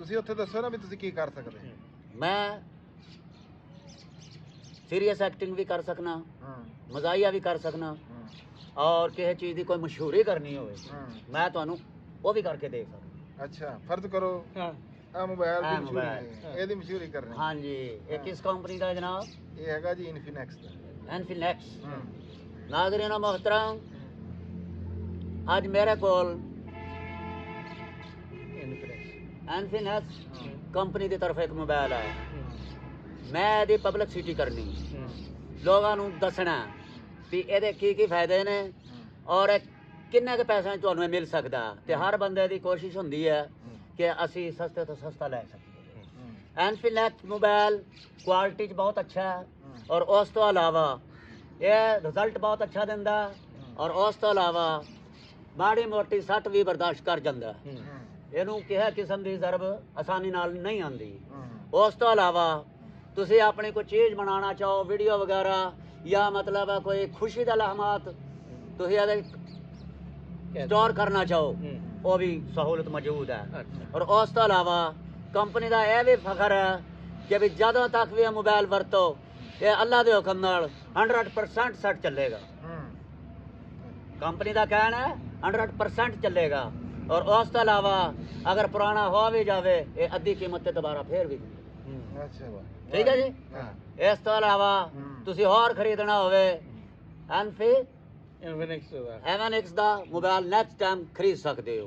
ਤੁਸੀਂ ਉੱਥੇ ਦੱਸੋ ਨਾ ਵੀ ਤੁਸੀਂ ਕੀ ਕਰ ਸਕਦੇ। मैं सीरियस एक्टिंग भी कर सकना, मजाहिया भी कर सकना, और किसी चीज़ की कोई मशहूरी करनी हो मैं ਤੁਹਾਨੂੰ वो भी करके दे सकता। अच्छा फर्ज करो ਆ ਮੋਬਾਈਲ ਦੀ ਮਸ਼ਹੂਰੀ ਇਹਦੀ ਮਸ਼ਹੂਰੀ ਕਰਨੀ। हाँ जी। ये किस कंपनी का है जनाब? ਇਹ ਹੈਗਾ ਜੀ ਇਨਫਿਨਿਕਸ ਦਾ। इन्फिनेक्स। नाज़रीन मोहतरम, आज मेरे कोल इन्फिनेक्स कंपनी की तरफ एक मोबाइल है। मैं ਇਹਦੀ ਪਬਲਿਸਿਟੀ ਕਰਨੀ, ਲੋਕਾਂ ਨੂੰ ਦੱਸਣਾ ਵੀ ਇਹਦੇ ਕੀ ਫਾਇਦੇ ਨੇ ਔਰ ਕਿੰਨੇ ਕੁ ਪੈਸਿਆਂ 'ਚ ਤੁਹਾਨੂੰ ਮਿਲ ਸਕਦਾ। ਤੇ ਹਰ ਬੰਦੇ ਦੀ ਕੋਸ਼ਿਸ਼ ਹੁੰਦੀ ਹੈ ਕਿ ਅਸੀਂ ਸਸਤੇ ਤੋਂ ਸਸਤਾ ਲੈ ਸਕੀਏ। ਇਨਫਿਨਿਕਸ ਮੋਬਾਈਲ ਕੁਆਲਿਟੀ 'ਚ ਬਹੁਤ ਅੱਛਾ ਹੈ ਔਰ ਉਸ ਤੋਂ ਇਲਾਵਾ ਇਹ ਰਿਜ਼ਲਟ ਬਹੁਤ ਅੱਛਾ ਦਿੰਦਾ ਔਰ ਉਸ ਤੋਂ ਇਲਾਵਾ ਮਾੜੀ ਮੋਟੀ ਸੱਟ ਵੀ ਬਰਦਾਸ਼ਤ ਕਰ ਜਾਂਦਾ। ਇਹਨੂੰ ਕਿਸੇ ਕਿਸਮ ਦੀ ਜ਼ਰਬ ਆਸਾਨੀ ਨਾਲ ਨਹੀਂ ਆਉਂਦੀ। ਉਸ ਤੋਂ ਇਲਾਵਾ ਤੁਸੀਂ ਆਪਣੀ ਕੋਈ ਚੀਜ਼ ਬਣਾਉਣਾ ਚਾਹੋ, ਵੀਡੀਓ ਵਗੈਰਾ ਜਾਂ ਮਤਲਬ ਕੋਈ ਖੁਸ਼ੀ ਦਾ ਲਮਹਾਤ ਤੁਸੀਂ ਇਹਦੇ ਸਟੋਰ ਕਰਨਾ ਚਾਹੋ, ਉਹ ਵੀ ਸਹੂਲਤ ਮੌਜੂਦ ਹੈ। ਔਰ ਉਸ ਤੋਂ ਇਲਾਵਾ ਕੰਪਨੀ ਦਾ ਇਹ ਵੀ ਫਖਰ ਹੈ ਕਿ ਵੀ ਜਦੋਂ ਤੱਕ ਵੀ ਇਹ ਮੋਬਾਈਲ ਵਰਤੋ ਇਹ ਅੱਲਾ ਦੇ ਹੁਕਮ ਨਾਲ 100% ਸੈੱਟ ਚੱਲੇਗਾ। ਕੰਪਨੀ ਦਾ ਕਹਿਣਾ ਹੈ 100% ਚੱਲੇਗਾ। ਔਰ ਉਸ ਤੋਂ ਇਲਾਵਾ ਅਗਰ ਪੁਰਾਣਾ ਹੋ ਵੀ ਜਾਵੇ ਇਹ ਅੱਧੀ ਕੀਮਤ ਤੇ ਦੁਬਾਰਾ ਫੇਰ ਵੀ ਅੱਛਾ ਠੀਕ ਹੈ ਜੀ। ਇਸ ਤੋਂ ਇਲਾਵਾ ਤੁਸੀਂ ਹੋਰ ਖਰੀਦਣਾ ਹੋਵੇ ਇਨਫਿਨਿਕਸ ਦਾ ਮੋਬਾਈਲ ਨੈਕਸਟ ਟਾਈਮ ਖਰੀਦ ਸਕਦੇ ਹੋ।